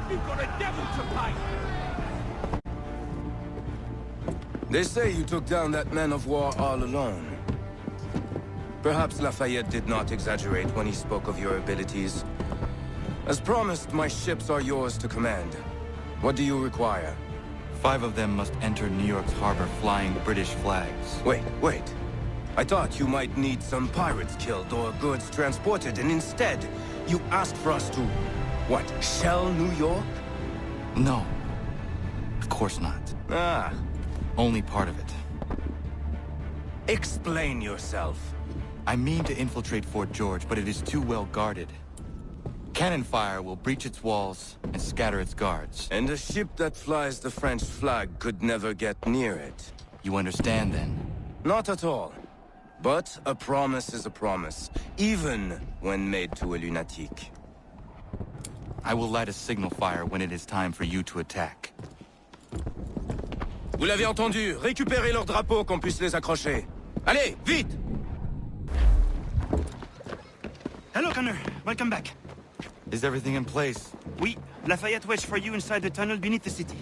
You've got a devil to pay! They say you took down that man of war all alone. Perhaps Lafayette did not exaggerate when he spoke of your abilities. As promised, my ships are yours to command. What do you require? 5 of them must enter New York's harbor flying British flags. Wait. I thought you might need some pirates killed or goods transported, and instead, you asked for us to... what, shell New York? No. Of course not. Ah. Only part of it. Explain yourself. I mean to infiltrate Fort George, but it is too well guarded. Cannon fire will breach its walls and scatter its guards. And a ship that flies the French flag could never get near it. You understand, then? Not at all. But a promise is a promise, even when made to a lunatic. I will light a signal fire when it is time for you to attack. Vous l'avez entendu, récupérez leurs drapeaux qu'on puisse les accrocher. Allez, vite! Hello, Connor. Welcome back. Is everything in place? Oui, Lafayette waits for you inside the tunnel beneath the city.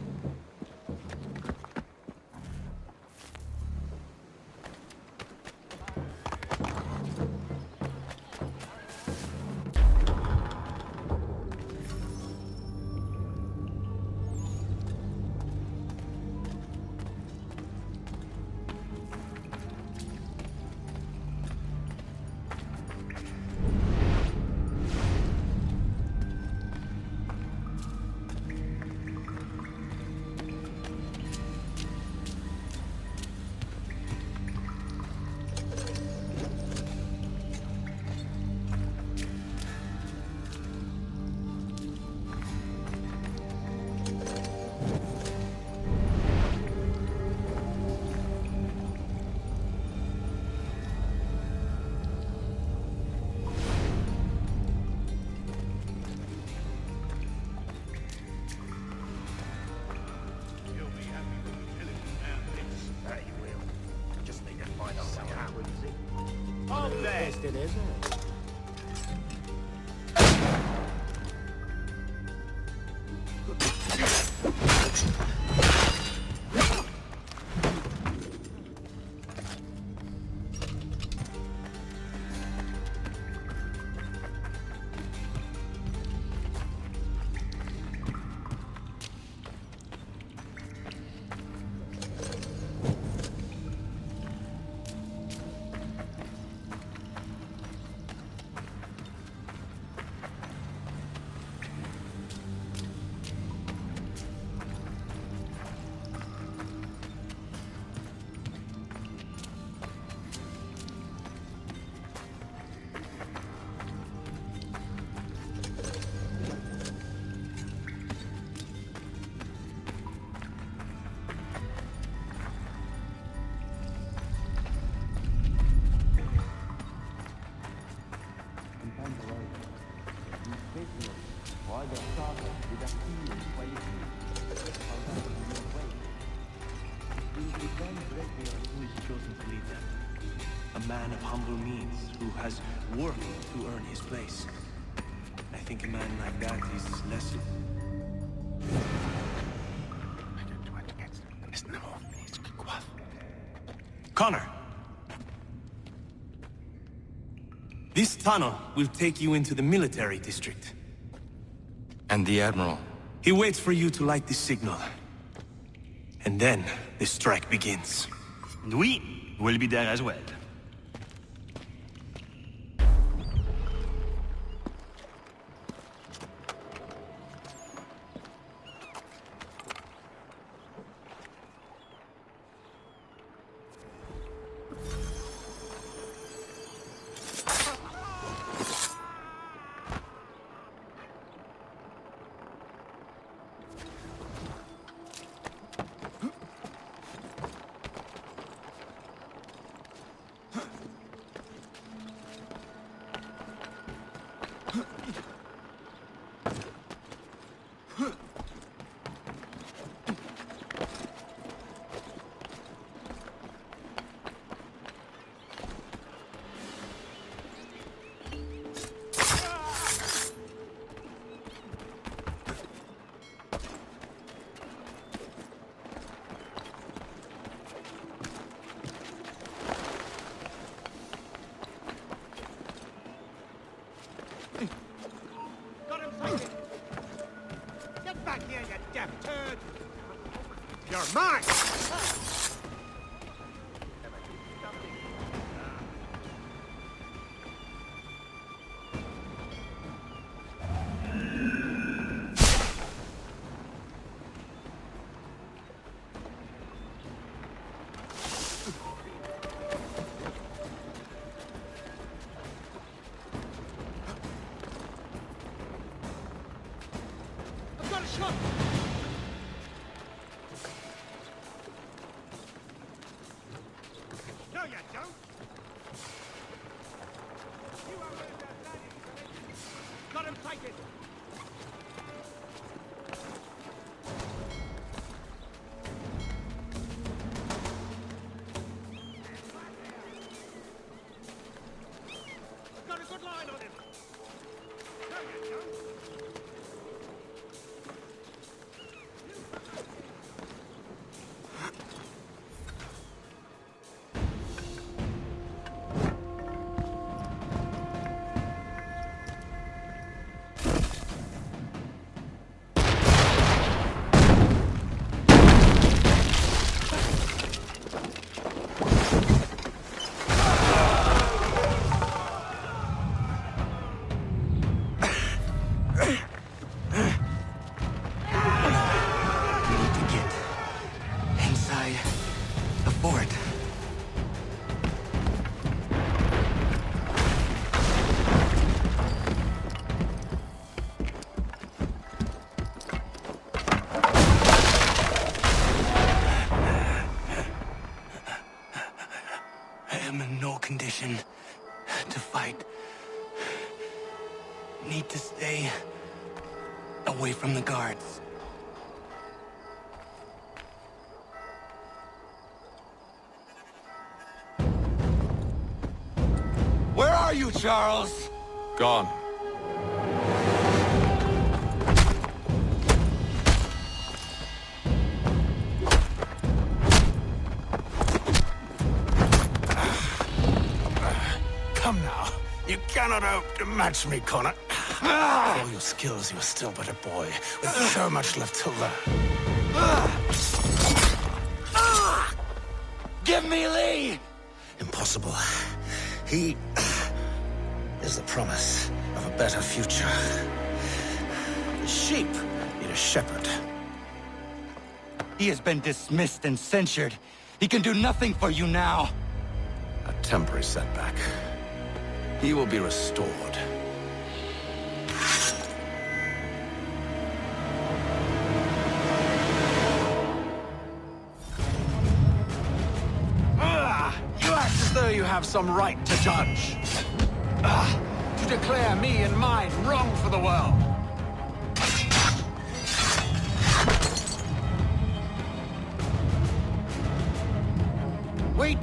It isn't it? A man of humble means who has worked to earn his place. I think a man like that is less... Connor! This tunnel will take you into the military district. And the Admiral? He waits for you to light the signal. And then the strike begins. And we will be there as well. Damn turd! You're mine! I've got a shot! No, you don't! You are where that is. Got him taken! I've got a good line on him! No, you don't! Inside the fort. I am in no condition to fight. Need to stay away from the guards. Where are you, Charles? Gone. Come now. You cannot hope to match me, Connor. For all your skills, you are still but a boy, with so much left to learn. Give me Lee! Impossible. He is the promise of a better future. The sheep need a shepherd. He has been dismissed and censured. He can do nothing for you now. A temporary setback. He will be restored. You act as though you have some right to judge. To declare me and mine wrong for the world. Wait!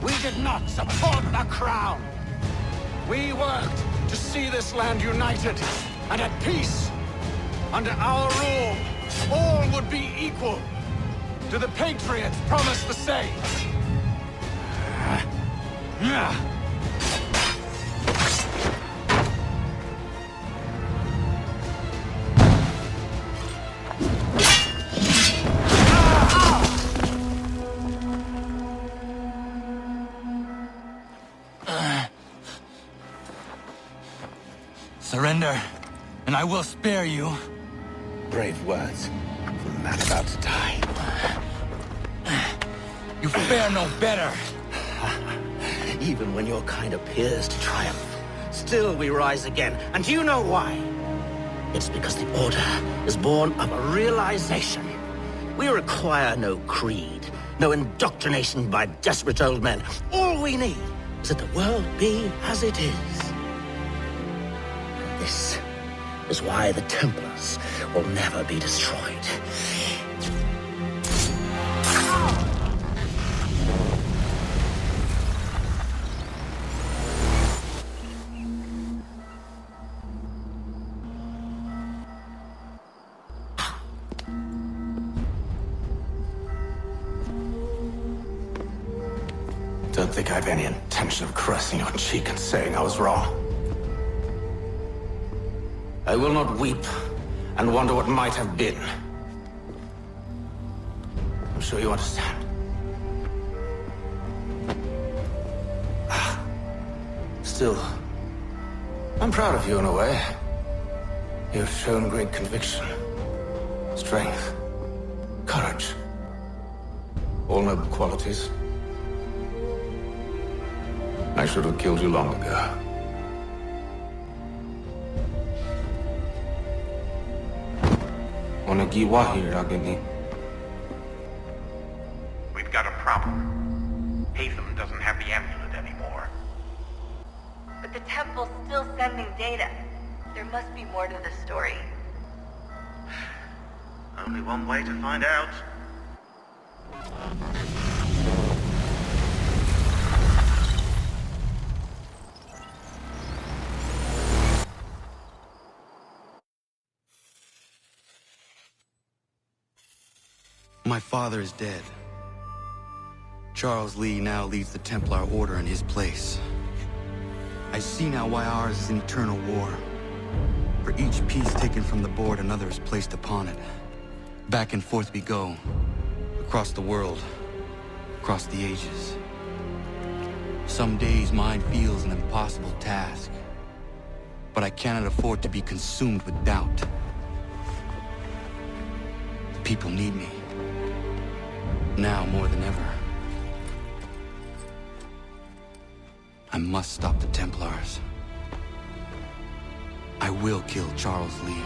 We did not support the crown. We worked to see this land united and at peace. Under our rule, all would be equal. To the patriots promised the same. Surrender, and I will spare you. Brave words from a man about to die. You fare no better. Even when your kind appears to triumph, still we rise again. And do you know why? It's because the Order is born of a realization. We require no creed, no indoctrination by desperate old men. All we need is that the world be as it is. And this is why the Templars will never be destroyed. Don't think I have any intention of caressing your cheek and saying I was wrong. I will not weep and wonder what might have been. I'm sure you understand. Still, I'm proud of you in a way. You've shown great conviction, strength, courage. All noble qualities. I should have killed you long ago. We've got a problem. Hatham doesn't have the amulet anymore. But the temple's still sending data. There must be more to the story. Only one way to find out. My father is dead. Charles Lee now leads the Templar Order in his place. I see now why ours is an eternal war. For each piece taken from the board, another is placed upon it. Back and forth we go. Across the world. Across the ages. Some days mine feels an impossible task. But I cannot afford to be consumed with doubt. The people need me. Now more than ever. I must stop the Templars. I will kill Charles Lee.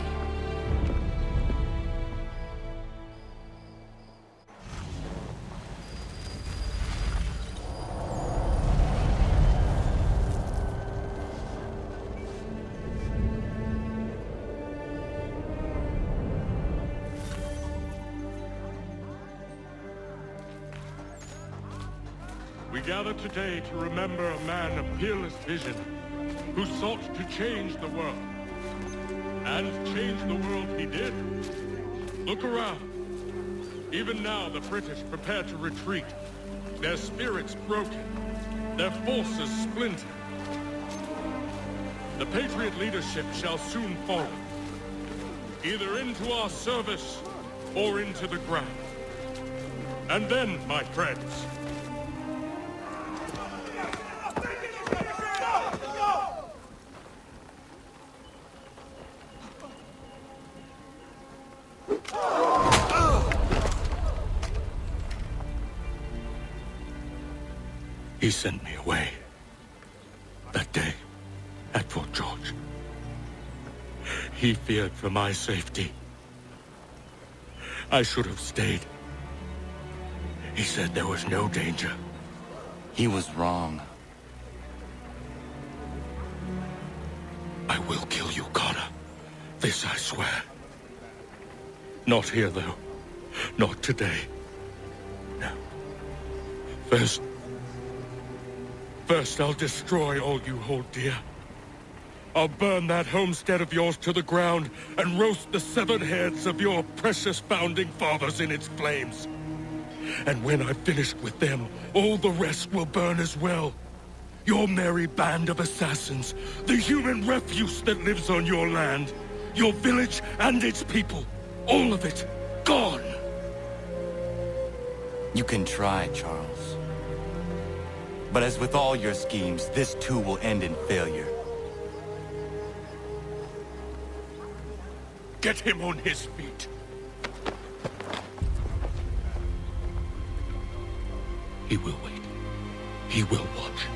We gather today to remember a man of peerless vision, who sought to change the world. And change the world he did. Look around. Even now the British prepare to retreat, their spirits broken, their forces splintered. The Patriot leadership shall soon fall, either into our service or into the ground. And then, my friends, he sent me away. That day, at Fort George. He feared for my safety. I should have stayed. He said there was no danger. He was wrong. I will kill you, Connor. This I swear. Not here, though. Not today. No. First, I'll destroy all you hold dear. I'll burn that homestead of yours to the ground and roast the severed heads of your precious founding fathers in its flames. And when I've finished with them, all the rest will burn as well. Your merry band of assassins, the human refuse that lives on your land, your village and its people, all of it, gone. You can try, Charles. But as with all your schemes, this too will end in failure. Get him on his feet. He will wait. He will watch.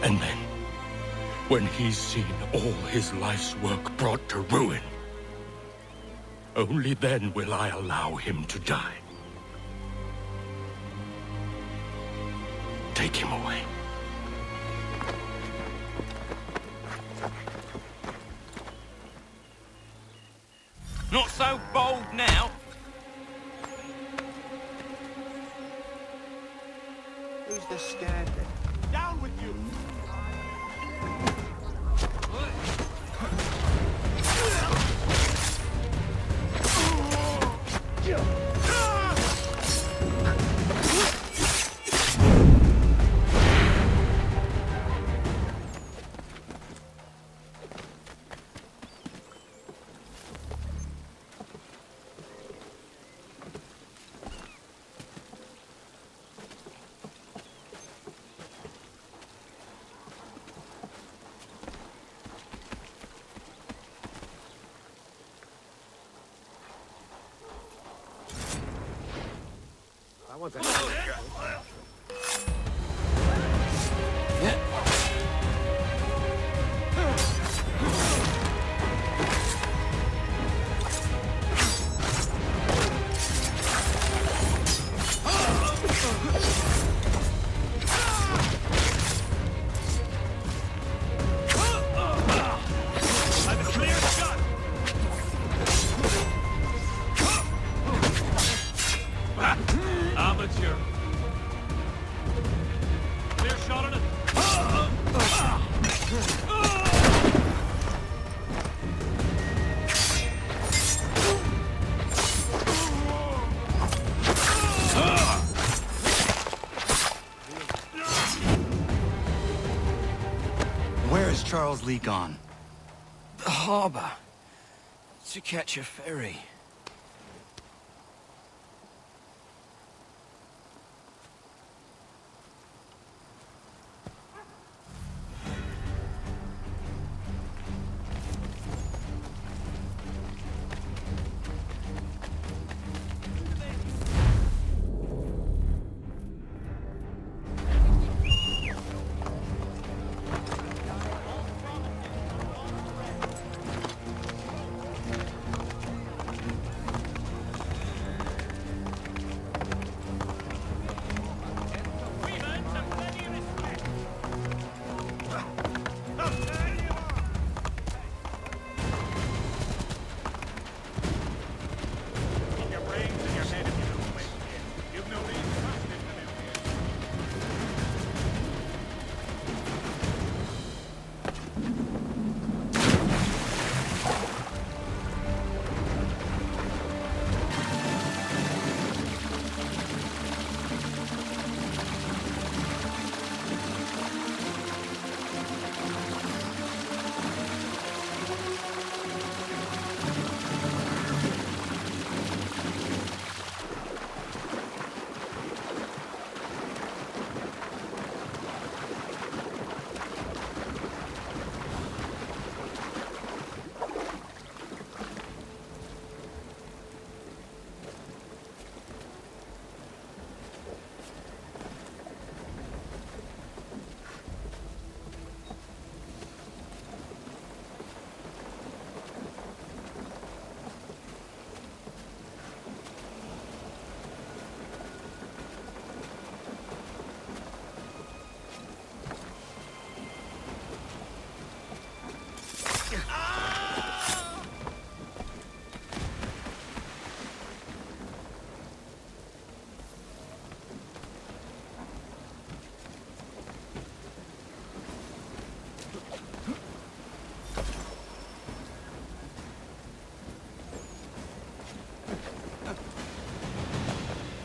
And then, when he's seen all his life's work brought to ruin, only then will I allow him to die. Take him away. Not so bold now. Who's the standard? Down with you! Amateur. Clear shot on it. Where is Charles Lee gone? The harbor. To catch a ferry.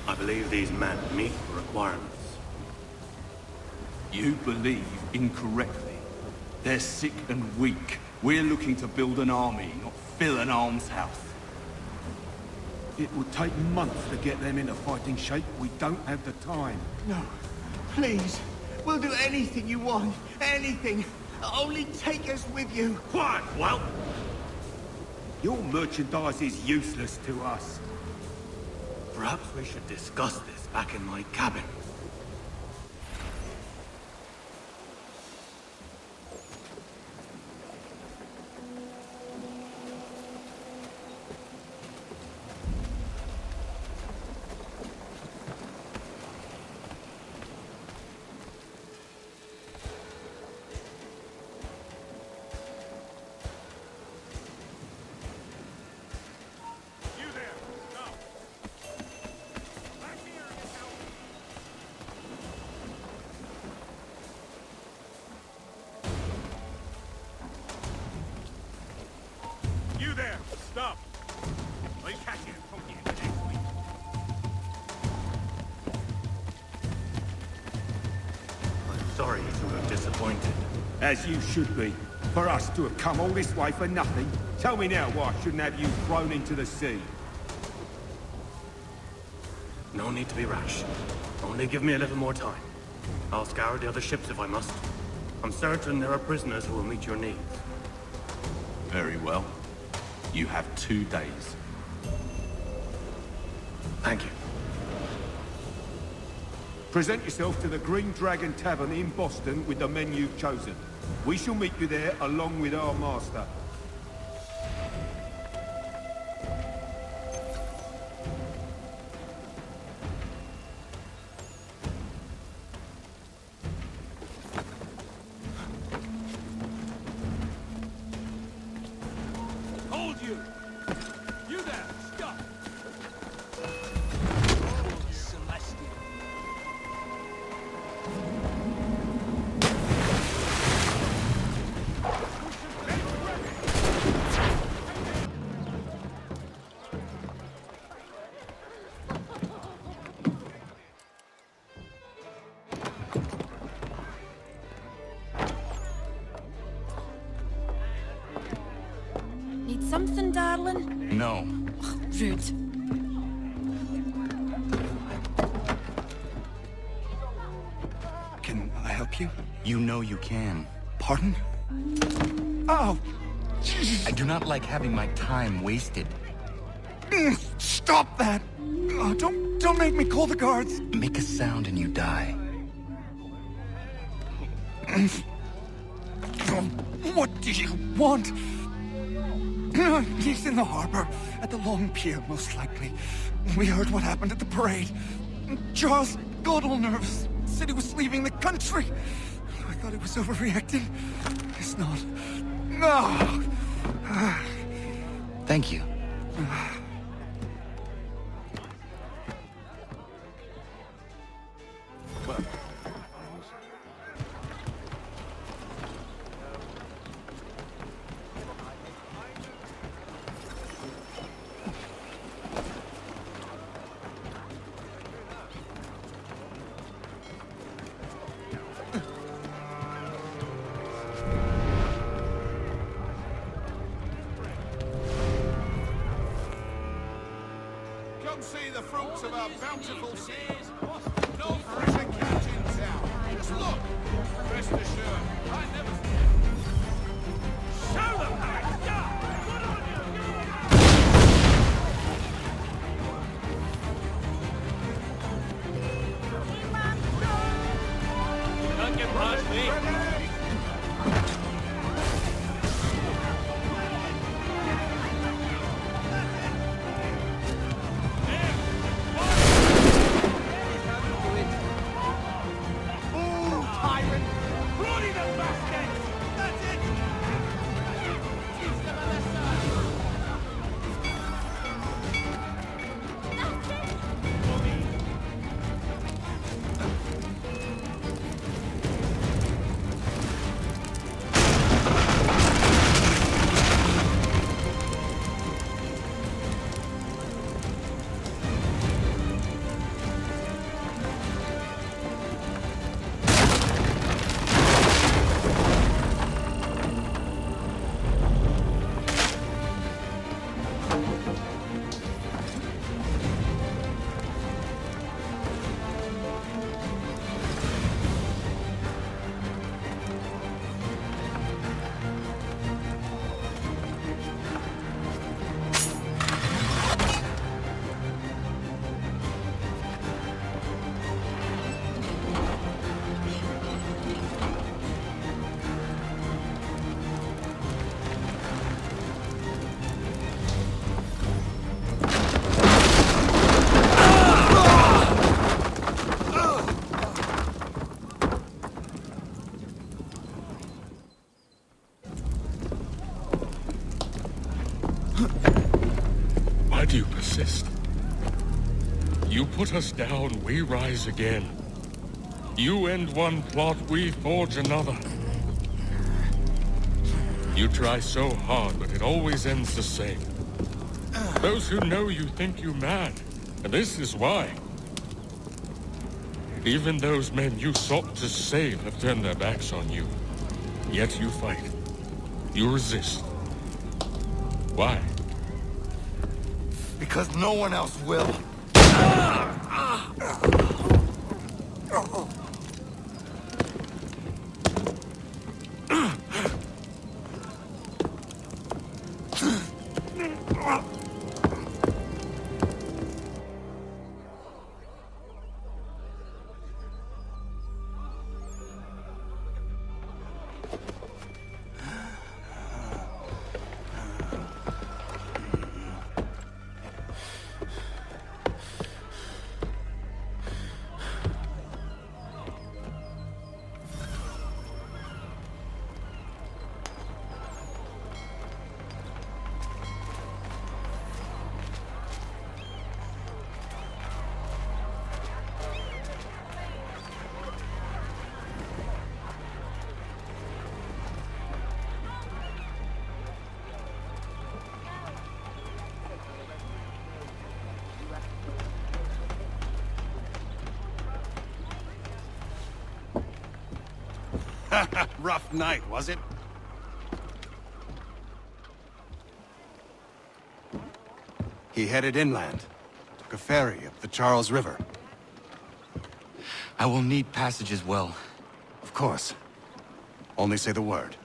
I believe these men meet the requirements. You believe incorrectly. They're sick and weak. We're looking to build an army, not fill an almshouse. It would take months to get them into fighting shape. We don't have the time. No. Please. We'll do anything you want. Anything. Only take us with you. Quiet, Whelp! Your merchandise is useless to us. Perhaps we should discuss this back in my cabin. Stop! We'll catch you and put you in next week. I'm sorry to have disappointed. As you should be. For us to have come all this way for nothing. Tell me now why I shouldn't have you thrown into the sea. No need to be rash. Only give me a little more time. I'll scour the other ships if I must. I'm certain there are prisoners who will meet your needs. Very well. You have 2 days. Thank you. Present yourself to the Green Dragon Tavern in Boston with the men you've chosen. We shall meet you there along with our master. Hold you! You there! Stop! Celestial. Need something, darling? No. Rude. Can I help you? You know you can. Pardon? Oh, Jesus. I do not like having my time wasted. Stop that! Oh, don't make me call the guards. Make a sound and you die. What do you want? He's in the harbor, at the Long Pier, most likely. We heard what happened at the parade. Charles got all nervous, said he was leaving the country. I thought he was overreacting. It's not. No! Thank you. Come see the fruits of our bountiful seas. No fresher catch in town. Just look. Rest assured, I never forget. Show them how it's done. Good on You can't get past me. Why do you persist? You put us down, we rise again. You end one plot, we forge another. You try so hard, but it always ends the same. Those who know you think you mad, and this is why. Even those men you sought to save have turned their backs on you. Yet you fight. You resist. Why? Because no one else will. Rough night, was it? He headed inland. Took a ferry up the Charles River. I will need passage as well. Of course. Only say the word.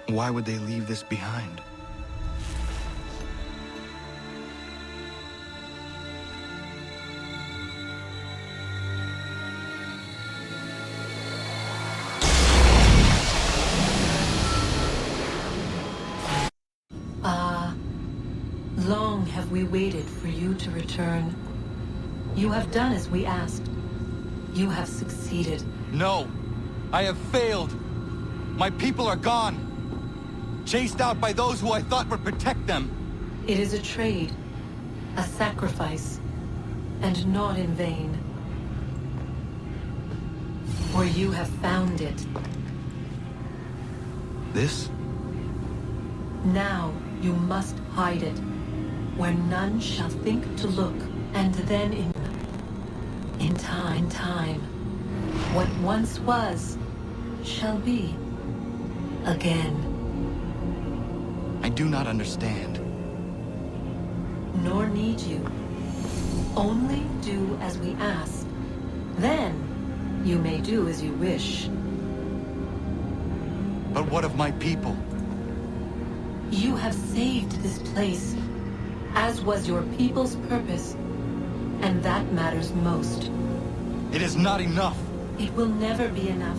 Why would they leave this behind? Long have we waited for you to return. You have done as we asked. You have succeeded. No! I have failed! My people are gone! Chased out by those who I thought would protect them! It is a trade, a sacrifice, and not in vain. For you have found it. This? Now you must hide it, where none shall think to look, and then in time, what once was, shall be again. I do not understand. Nor need you. Only do as we ask. Then, you may do as you wish. But what of my people? You have saved this place, as was your people's purpose, and that matters most. It is not enough. It will never be enough.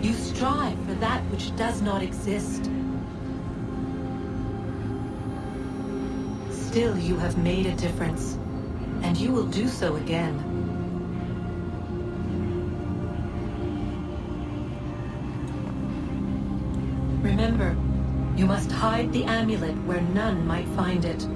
You strive for that which does not exist. Still, you have made a difference. and you will do so again. Remember, you must hide the amulet where none might find it.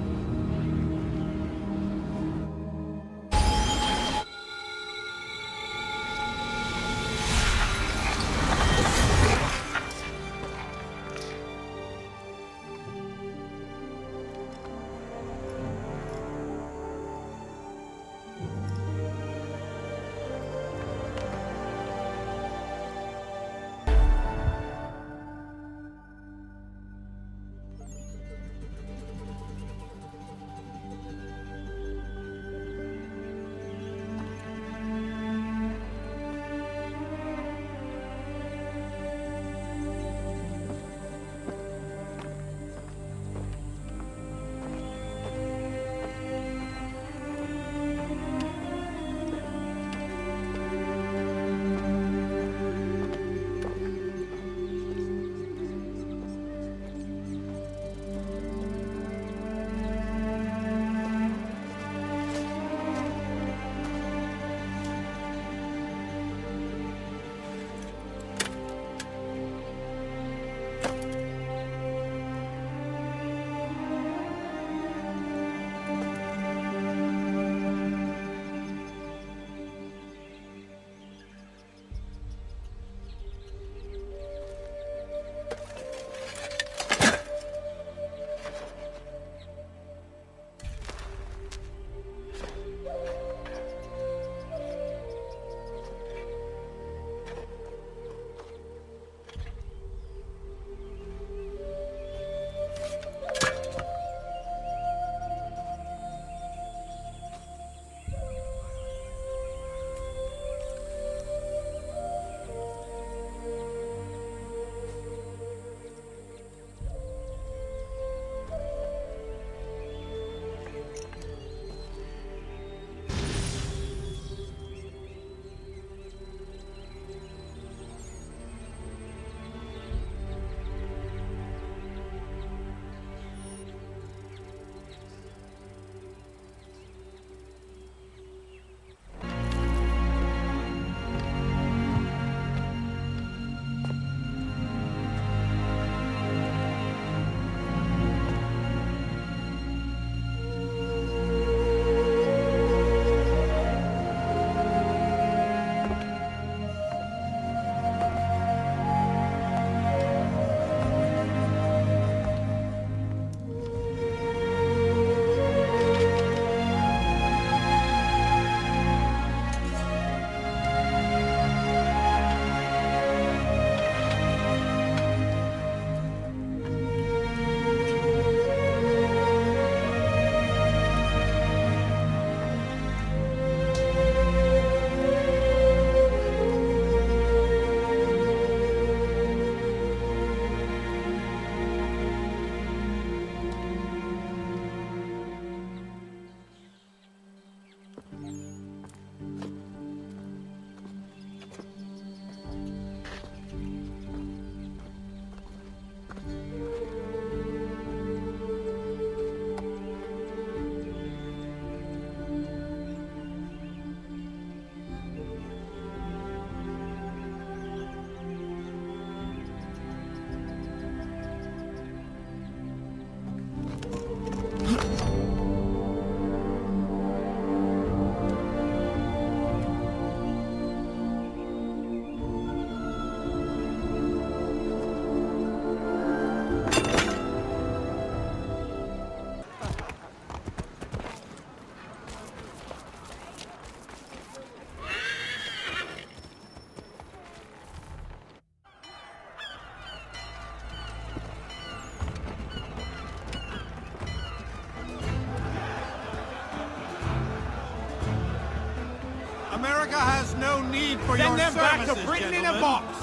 America has no need for your Send them back to services, Britain in a gentlemen. box!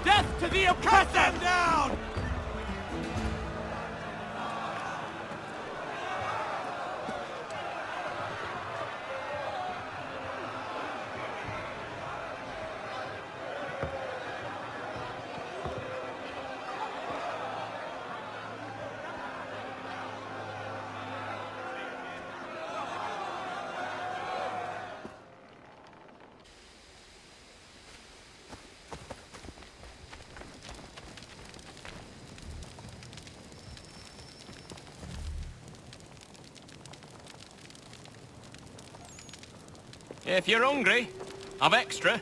Death to the oppressor! Cut them down! If you're hungry, I've extra.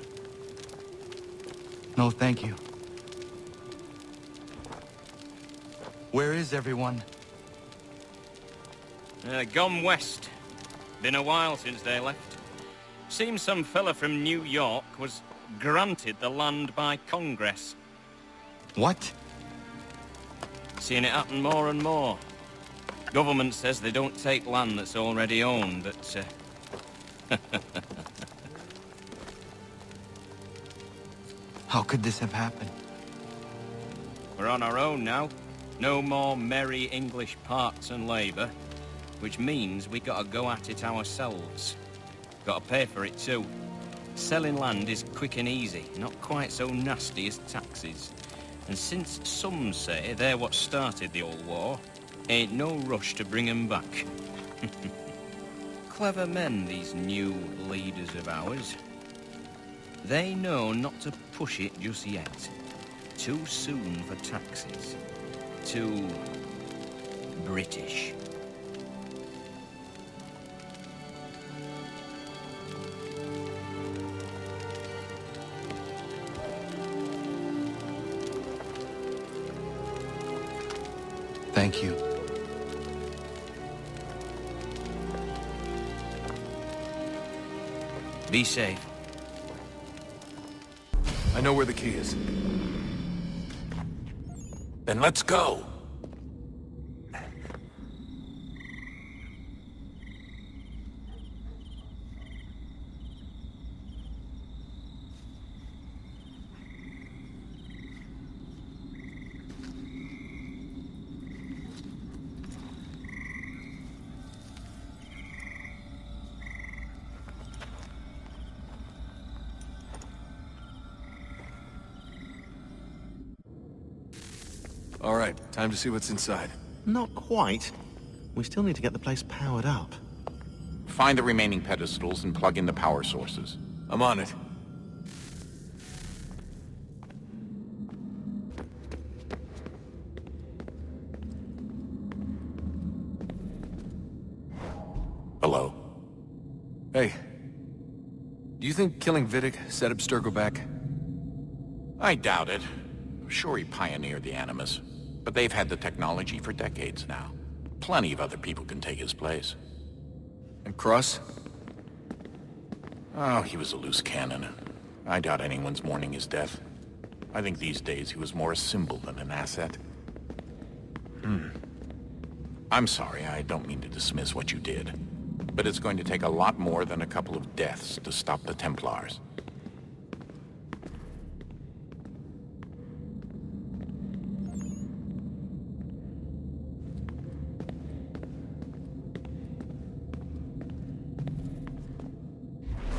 No, thank you. Where is everyone? Gone west. Been a while since they left. Seems some fella from New York was granted the land by Congress. What? Seeing it happen more and more. Government says they don't take land that's already owned, but... How could this have happened? We're on our own now. No more merry English parts and labour. Which means we gotta go at it ourselves. Gotta pay for it too. Selling land is quick and easy, not quite so nasty as taxes. And since some say they're what started the old war, ain't no rush to bring 'em back. Clever men, these new leaders of ours. They know not to push it just yet. Too soon for taxes. Too... British. Thank you. Be safe. I know where the key is. Then let's go! All right, time to see what's inside. Not quite. We still need to get the place powered up. Find the remaining pedestals and plug in the power sources. I'm on it. Hello. Hey. Do you think killing Vidic set Abstergo back? I doubt it. Sure, he pioneered the Animus, but they've had the technology for decades now. Plenty of other people can take his place. And Cross? Oh, he was a loose cannon. I doubt anyone's mourning his death. I think these days he was more a symbol than an asset. I'm sorry, I don't mean to dismiss what you did. But it's going to take a lot more than a couple of deaths to stop the Templars.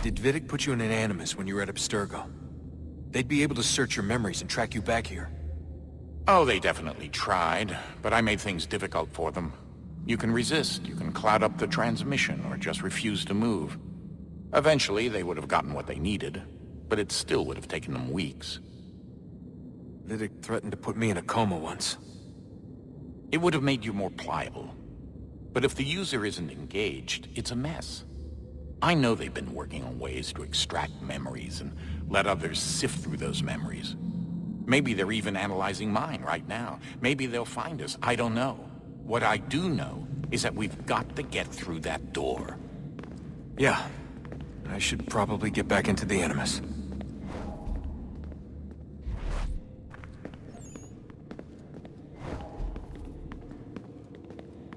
Did Vidic put you in an Animus when you were at Abstergo? They'd be able to search your memories and track you back here. Oh, they definitely tried, but I made things difficult for them. You can resist, you can cloud up the transmission, or just refuse to move. Eventually, they would have gotten what they needed, but it still would have taken them weeks. Vidic threatened to put me in a coma once. It would have made you more pliable. But if the user isn't engaged, it's a mess. I know they've been working on ways to extract memories and let others sift through those memories. Maybe they're even analyzing mine right now. Maybe they'll find us. I don't know. What I do know is that we've got to get through that door. Yeah. I should probably get back into the Animus.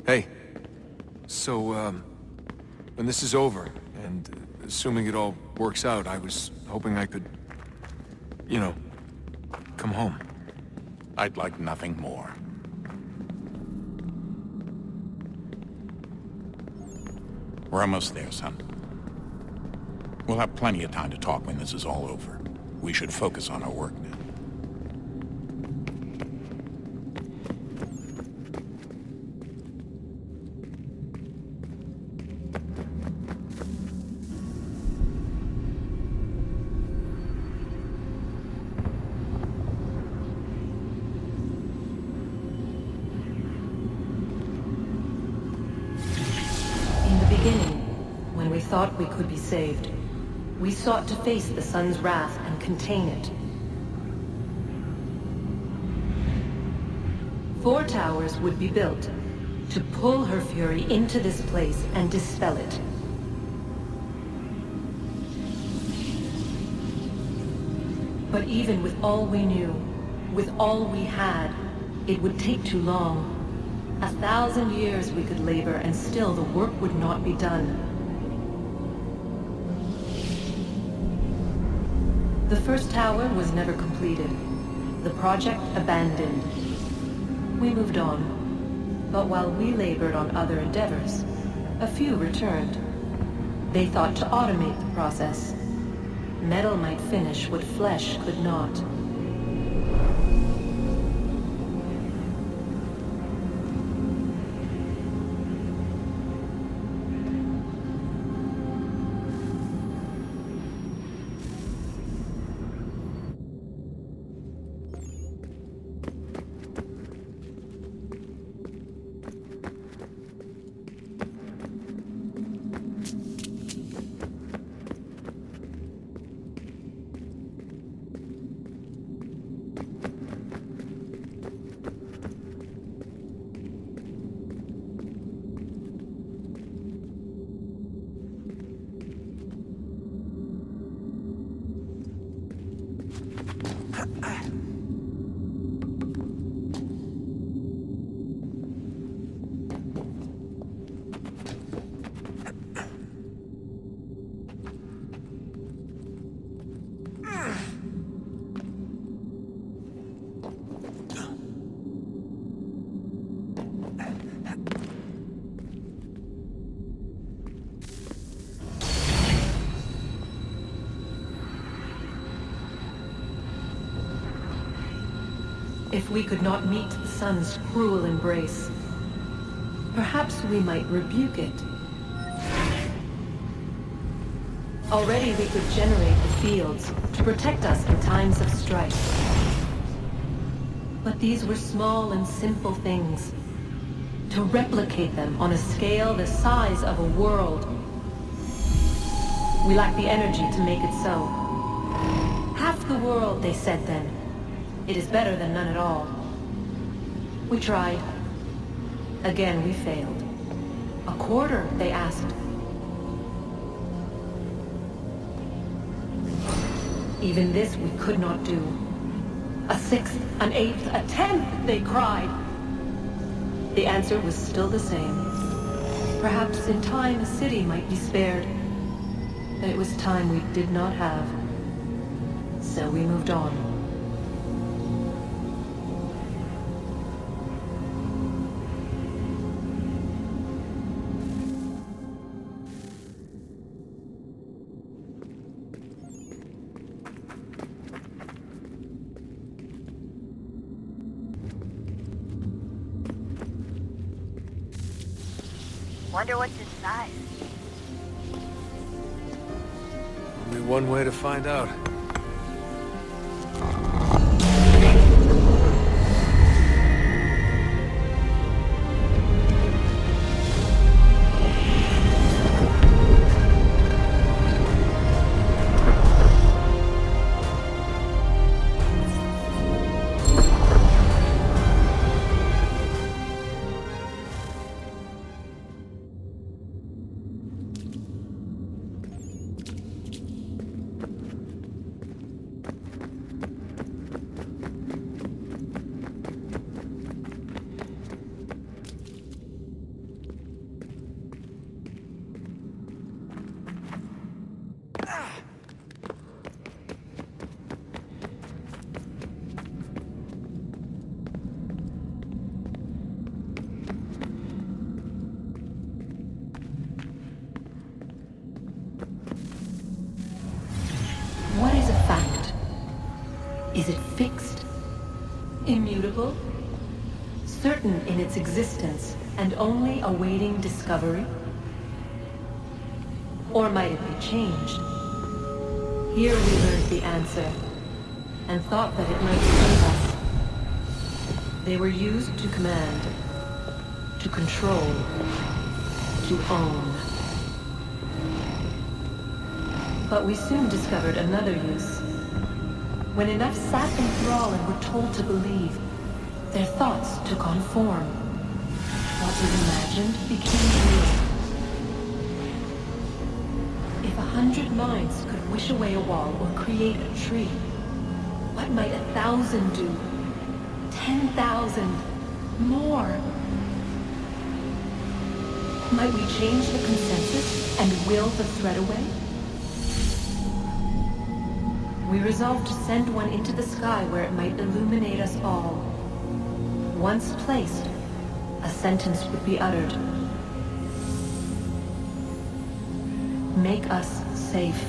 Hey. So, when this is over, and assuming it all works out, I was hoping I could, you know, come home. I'd like nothing more. We're almost there, son. We'll have plenty of time to talk when this is all over. We should focus on our work now. Thought we could be saved. We sought to face the sun's wrath and contain it. 4 towers would be built to pull her fury into this place and dispel it. But even with all we knew, with all we had, it would take too long. 1,000 years we could labor and still the work would not be done. The first tower was never completed. The project abandoned. We moved on. But while we labored on other endeavors, a few returned. They thought to automate the process. Metal might finish what flesh could not. If we could not meet the sun's cruel embrace, perhaps we might rebuke it. Already we could generate the fields to protect us in times of strife. But these were small and simple things. To replicate them on a scale the size of a world, we lack the energy to make it so. Half the world, they said then. It is better than none at all. We tried. Again, we failed. A quarter, they asked. Even this we could not do. A 6th, an 8th, a 10th, they cried. The answer was still the same. Perhaps in time a city might be spared. But it was time we did not have. So we moved on. Wonder what's inside. Only one way to find out. What is a fact? Is it fixed? Immutable? Certain in its existence and only awaiting discovery? Or might it be changed? Here we learned the answer, and thought that it might save us. They were used to command, to control, to own. But we soon discovered another use. When enough sat in thrall and were told to believe, their thoughts took on form. What was imagined became real. If 100 minds could wish away a wall or create a tree, what might 1,000 do? 10,000? More? Might we change the consensus and will the threat away? We resolved to send one into the sky where it might illuminate us all. Once placed, a sentence would be uttered. Make us safe.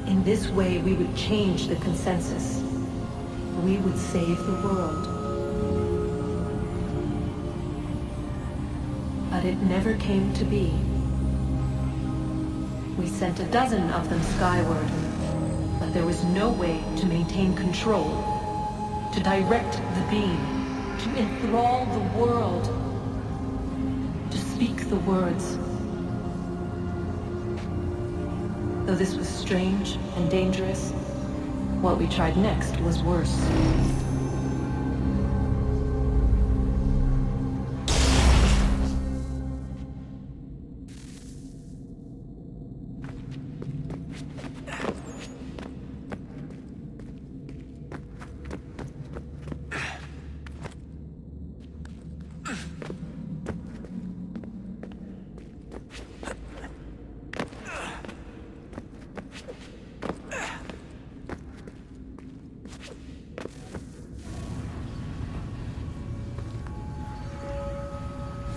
In this way, we would change the consensus. We would save the world. But it never came to be. We sent a dozen of them skyward, but there was no way to maintain control, to direct the beam, to enthrall the world, to speak the words. Though this was strange and dangerous, what we tried next was worse.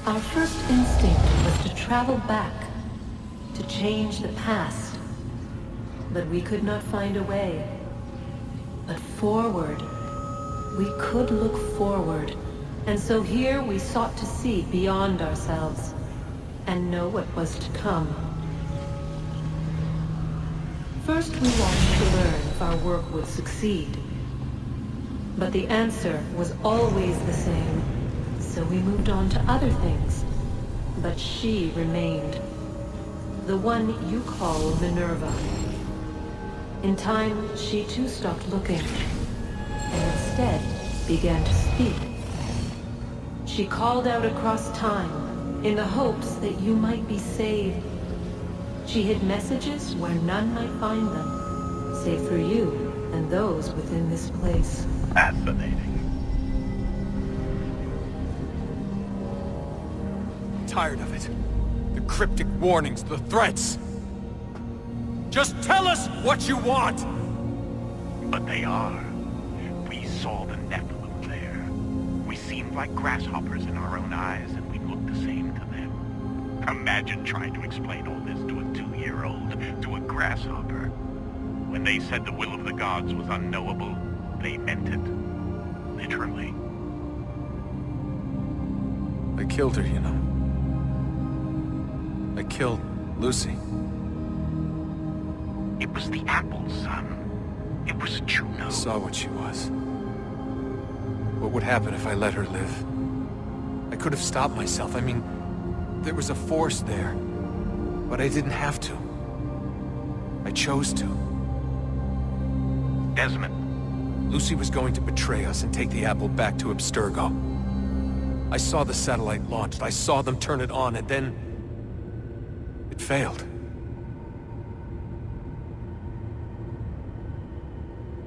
Our first instinct was to travel back, to change the past. But we could not find a way. But forward, we could look forward. And so here we sought to see beyond ourselves, and know what was to come. First we wanted to learn if our work would succeed. But the answer was always the same. So we moved on to other things. But she remained. The one you call Minerva. In time, she too stopped looking, and instead began to speak. She called out across time, in the hopes that you might be saved. She hid messages where none might find them, save for you and those within this place. Fascinating. Tired of it. The cryptic warnings, the threats. Just tell us what you want! But they are. We saw the Nephilim there. We seemed like grasshoppers in our own eyes, and we looked the same to them. Imagine trying to explain all this to a 2-year-old, to a grasshopper. When they said the will of the gods was unknowable, they meant it. Literally. I killed her, you know. I killed Lucy. It was the apple, son. It was Juno. I saw what she was. What would happen if I let her live? I could have stopped myself. I mean, there was a force there. But I didn't have to. I chose to. Desmond. Lucy was going to betray us and take the apple back to Abstergo. I saw the satellite launched. I saw them turn it on, and then it failed.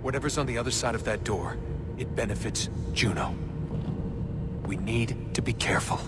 Whatever's on the other side of that door, it benefits Juno. We need to be careful.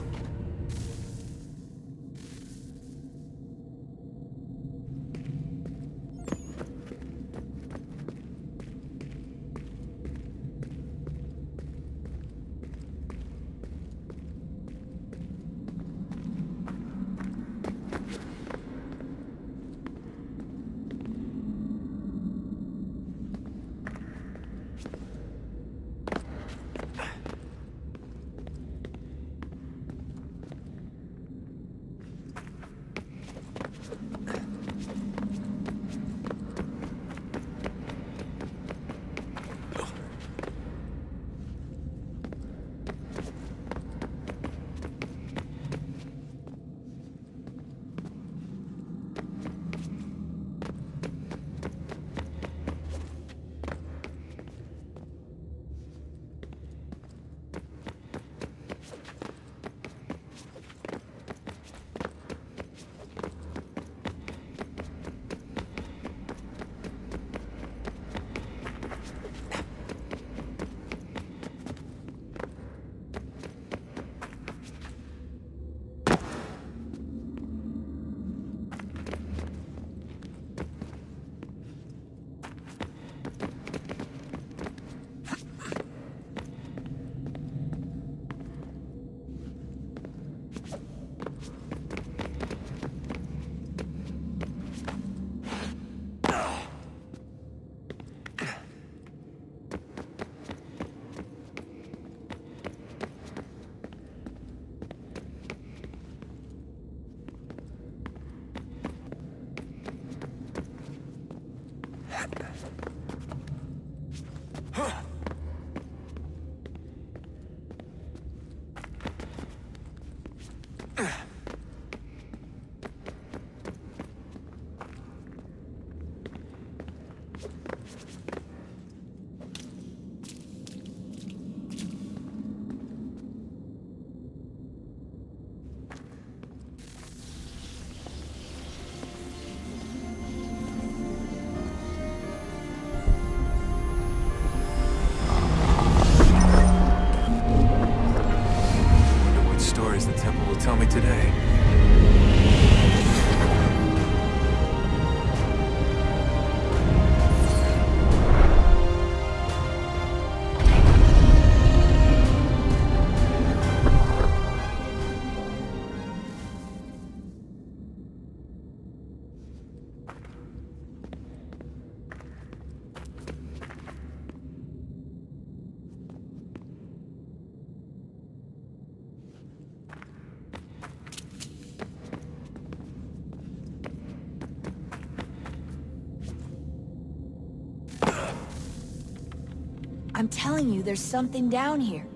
I'm telling you, there's something down here.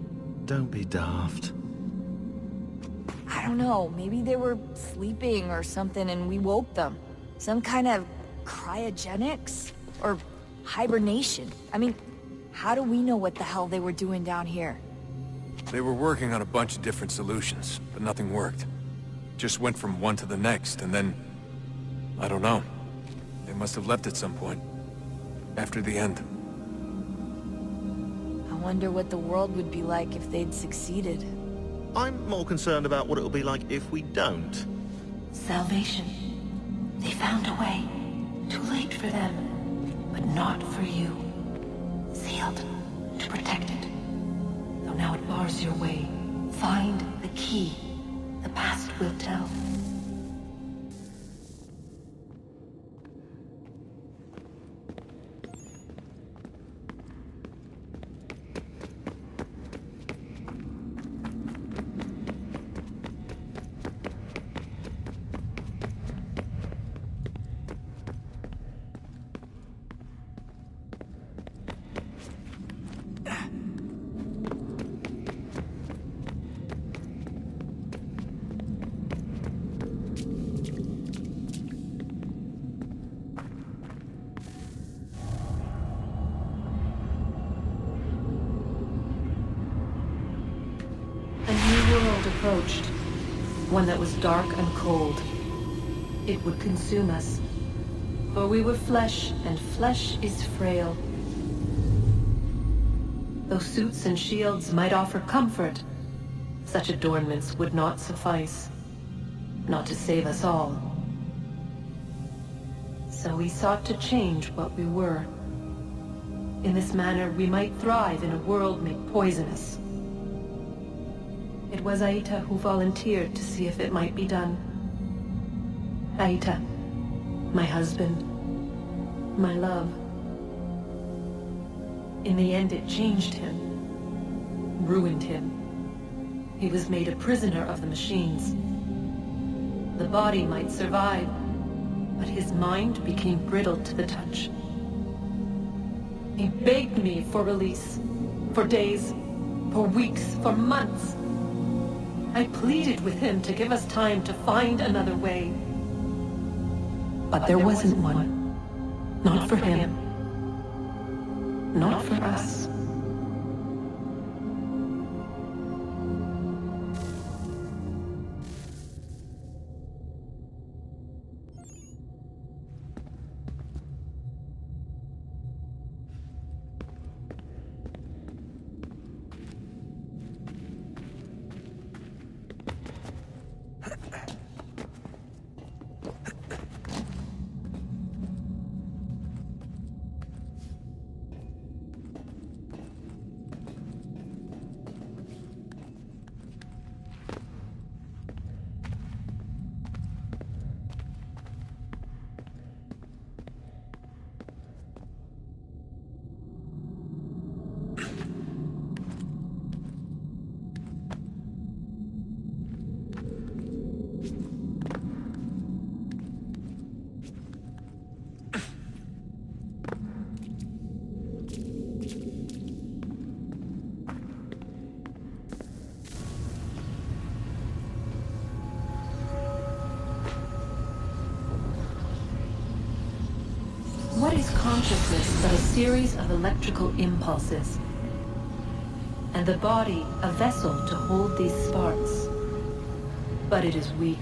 Don't be daft. I don't know, maybe they were sleeping or something and we woke them. Some kind of cryogenics? Or hibernation? I mean, how do we know what the hell they were doing down here? They were working on a bunch of different solutions, but nothing worked. Just went from one to the next, and then... I don't know. They must have left at some point. After the end. I wonder what the world would be like if they'd succeeded. I'm more concerned about what it'll be like if we don't. Salvation. They found a way. Too late for them, but not for you. Sealed to protect it. Though now it bars your way. Find the key. The past will tell. Approached. One that was dark and cold. It would consume us. For we were flesh, and flesh is frail. Though suits and shields might offer comfort, such adornments would not suffice. Not to save us all. So we sought to change what we were. In this manner, we might thrive in a world made poisonous. It was Aita who volunteered to see if it might be done. Aita, my husband, my love. In the end, it changed him, ruined him. He was made a prisoner of the machines. The body might survive, but his mind became brittle to the touch. He begged me for release, for days, for weeks, for months. I pleaded with him to give us time to find another way. But there wasn't one. Not for him. Not for us. What is consciousness but a series of electrical impulses? And the body a vessel to hold these sparks. But it is weak.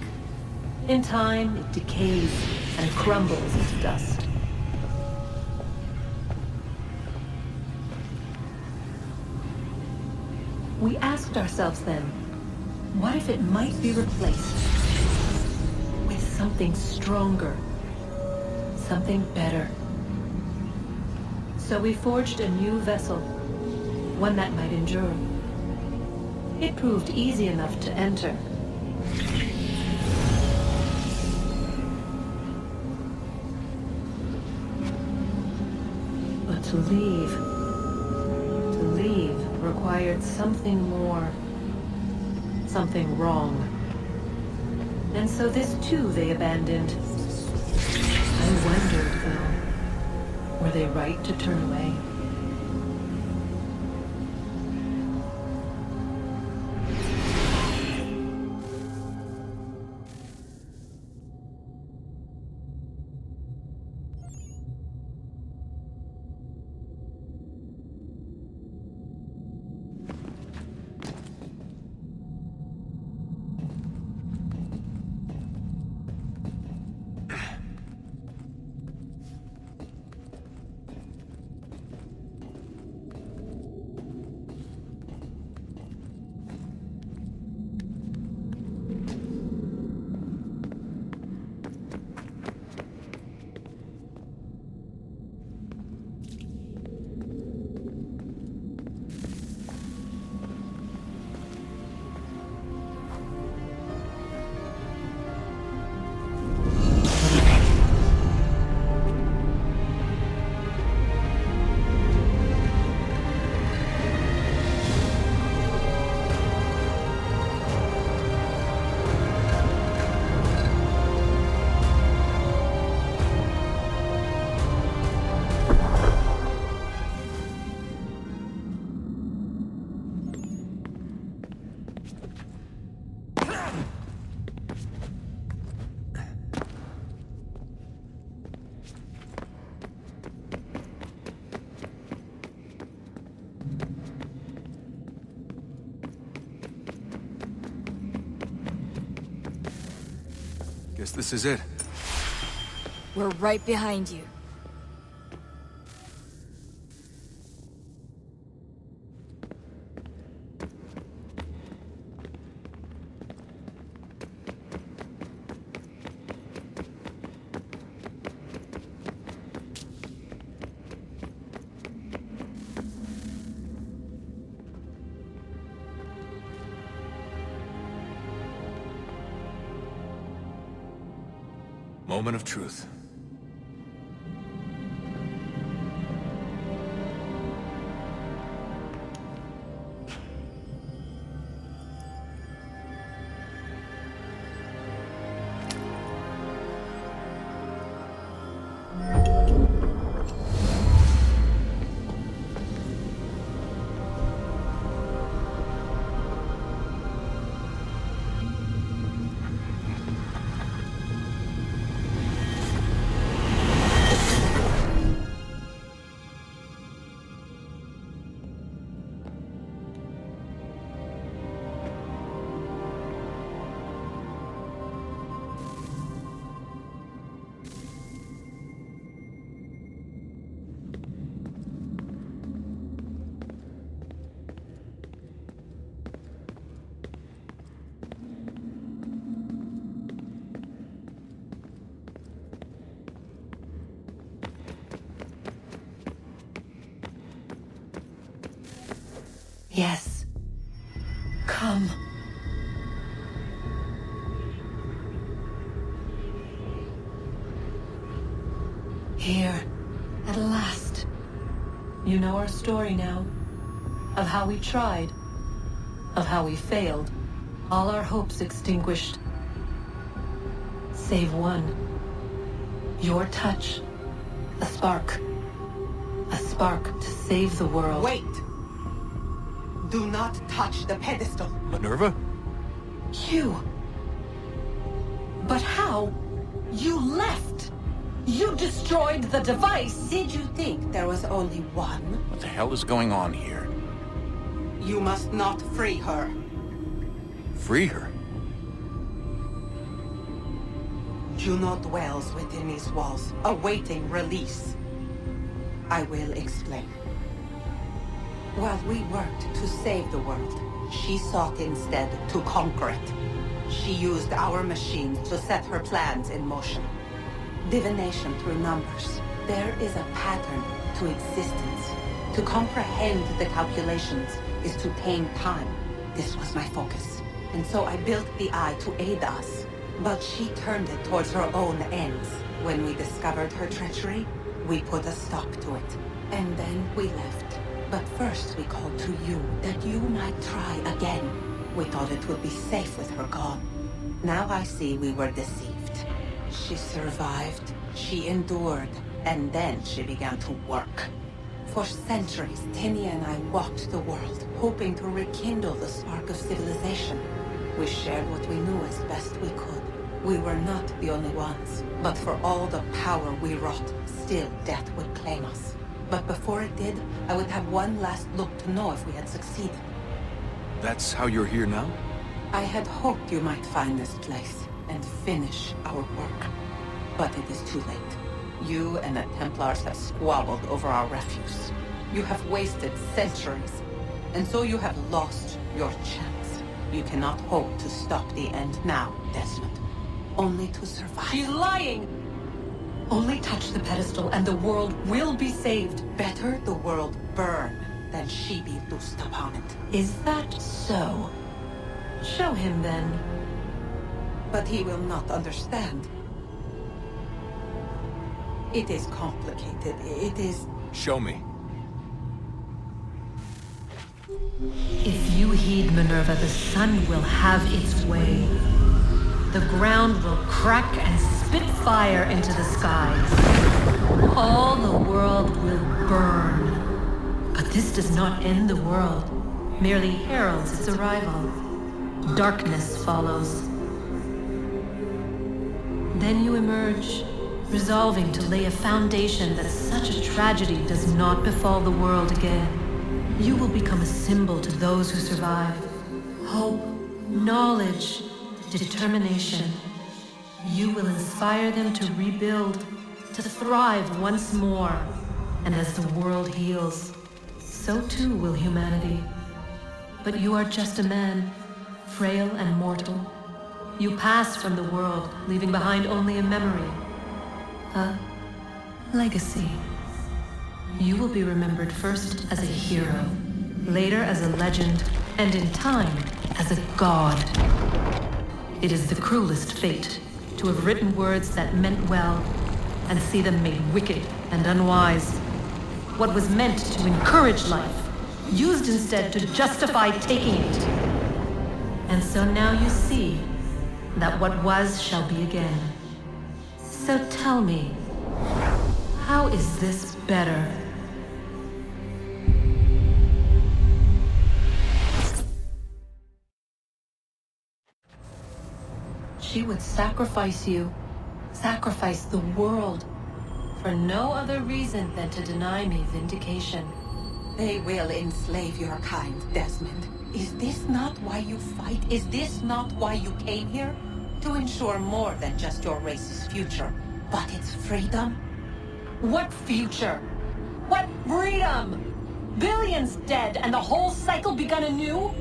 In time, it decays and crumbles into dust. We asked ourselves then, what if it might be replaced with something stronger, something better? So we forged a new vessel, one that might endure. It proved easy enough to enter. But to leave required something more, something wrong. And so this too they abandoned. I wondered, though, were they right to turn away? Guess this is it. We're right behind you. Moment of truth. Yes. Come. Here, at last. You know our story now. Of how we tried. Of how we failed. All our hopes extinguished. Save one. Your touch. A spark. A spark to save the world. Wait! Do not touch the pedestal. Minerva? You. But how? You left. You destroyed the device. Did you think there was only one? What the hell is going on here? You must not free her. Free her? Juno dwells within these walls, awaiting release. I will explain. While we worked to save the world, she sought instead to conquer it. She used our machines to set her plans in motion. Divination through numbers. There is a pattern to existence. To comprehend the calculations is to tame time. This was my focus. And so I built the eye to aid us. But she turned it towards her own ends. When we discovered her treachery, we put a stop to it. And then we left. But first we called to you, that you might try again. We thought it would be safe with her gone. Now I see we were deceived. She survived, she endured, and then she began to work. For centuries, Tinia and I walked the world, hoping to rekindle the spark of civilization. We shared what we knew as best we could. We were not the only ones, but for all the power we wrought, still death would claim us. But before it did, I would have one last look to know if we had succeeded. That's how you're here now? I had hoped you might find this place and finish our work. But it is too late. You and the Templars have squabbled over our refuse. You have wasted centuries, and so you have lost your chance. You cannot hope to stop the end now, Desmond. Only to survive. She's lying! Only touch the pedestal and the world will be saved. Better the world burn than she be loosed upon it. Is that so? Show him then. But he will not understand. It is complicated. It is... Show me. If you heed Minerva, the sun will have its way. The ground will crack and spit fire into the skies. All the world will burn. But this does not end the world, merely heralds its arrival. Darkness follows. Then you emerge, resolving to lay a foundation that such a tragedy does not befall the world again. You will become a symbol to those who survive. Hope, knowledge, determination. You will inspire them to rebuild, to thrive once more. And as the world heals, so too will humanity. But you are just a man, frail and mortal. You pass from the world, leaving behind only a memory. A legacy. You will be remembered first as a hero, later as a legend, and in time, as a god. It is the cruelest fate to have written words that meant well, and see them made wicked and unwise. What was meant to encourage life, used instead to justify taking it. And so now you see that what was shall be again. So tell me, how is this better? She would sacrifice you, sacrifice the world, for no other reason than to deny me vindication. They will enslave your kind, Desmond. Is this not why you fight? Is this not why you came here? To ensure more than just your race's future, but its freedom? What future? What freedom? Billions dead and the whole cycle begun anew?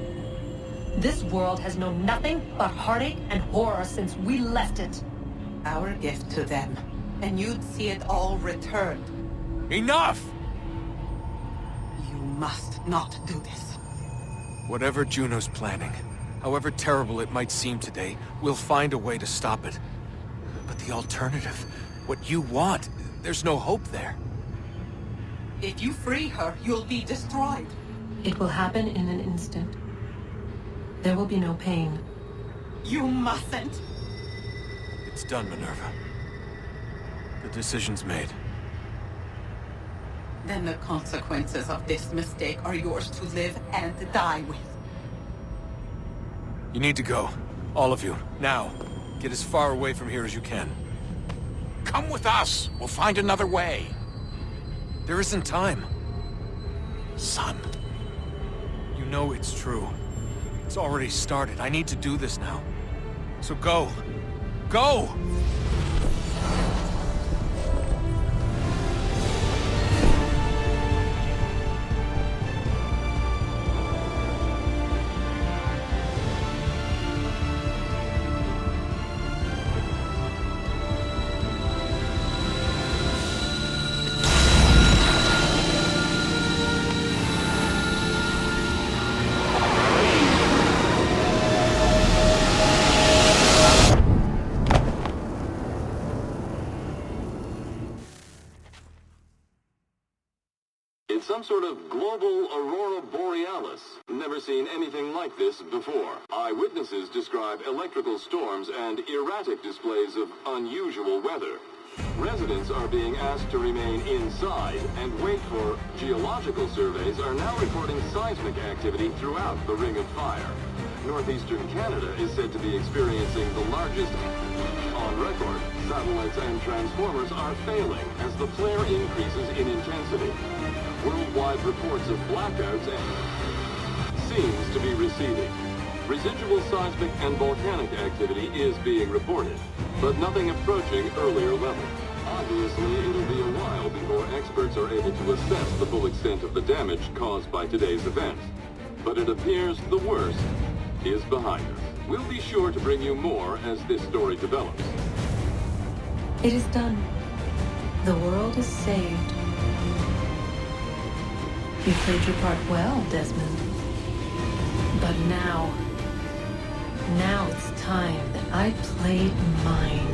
This world has known nothing but heartache and horror since we left it. Our gift to them, and you'd see it all returned. Enough! You must not do this. Whatever Juno's planning, however terrible it might seem today, we'll find a way to stop it. But the alternative, what you want, there's no hope there. If you free her, you'll be destroyed. It will happen in an instant. There will be no pain. You mustn't. It's done, Minerva. The decision's made. Then the consequences of this mistake are yours to live and die with. You need to go. All of you. Now. Get as far away from here as you can. Come with us. We'll find another way. There isn't time. Son. You know it's true. It's already started. I need to do this now. So go. Go! It's some sort of global aurora borealis. Never seen anything like this before. Eyewitnesses describe electrical storms and erratic displays of unusual weather. Residents are being asked to remain inside and wait for geological surveys are now recording seismic activity throughout the Ring of Fire. Northeastern Canada is said to be experiencing the largest on record. Satellites and transformers are failing as the flare increases in intensity. Worldwide reports of blackouts seems to be receding. Residual seismic and volcanic activity is being reported, but nothing approaching earlier levels. Obviously, it'll be a while before experts are able to assess the full extent of the damage caused by today's events. But it appears the worst is behind us. We'll be sure to bring you more as this story develops. It is done. The world is saved. You played your part well, Desmond. But now it's time that I played mine.